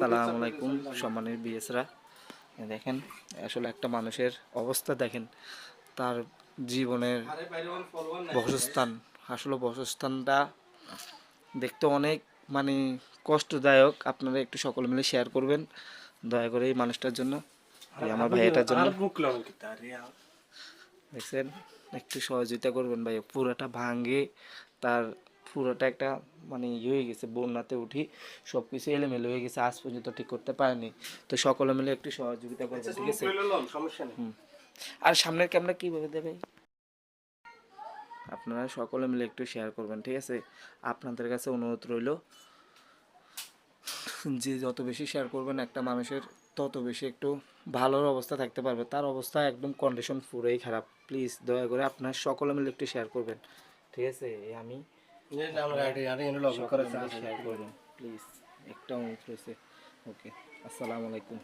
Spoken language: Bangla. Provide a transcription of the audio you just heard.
আসসালামু আলাইকুম সম্মানের বিএসরা। দেখেন আসলে একটা মানুষের অবস্থা দেখেন, তার জীবনের বাসস্থান, আসলে বাসস্থানটা দেখতে অনেক মানে কষ্টদায়ক। আপনারা একটু সকলে মিলে শেয়ার করবেন দয়া করে এই মানুষটার জন্য, এই আমার ভাইয়াটার জন্য। দেখছেন, একটু সহযোগিতা করবেন ভাই। পুরোটা ভাঙ্গে তার পুরোটা একটা মানে হয়ে গেছে, বন্যাতে উঠি সব কিছু এলোমেলো হয়ে গেছে, আজ পর্যন্ত ঠিক করতে পারেনি। তো সকলে মিলে একটু সহযোগিতা করবেন, ঠিক আছে? আর সামনের ক্যামেরা কীভাবে দেবে, আপনারা সকলে মিলে একটু শেয়ার করবেন, ঠিক আছে? আপনাদের কাছে অনুরোধ রইল যে যত বেশি শেয়ার করবেন একটা মানুষের তত বেশি একটু ভালোর অবস্থা থাকতে পারবে। তার অবস্থা একদম কন্ডিশন পুরোই খারাপ। প্লিজ দয়া করে আপনার সকলে মিলে একটু শেয়ার করবেন, ঠিক আছে? আমি শেয়ার করবেন প্লিজ, একটা অনুরোধ রয়েছে। ওকে, আসসালামু আলাইকুম।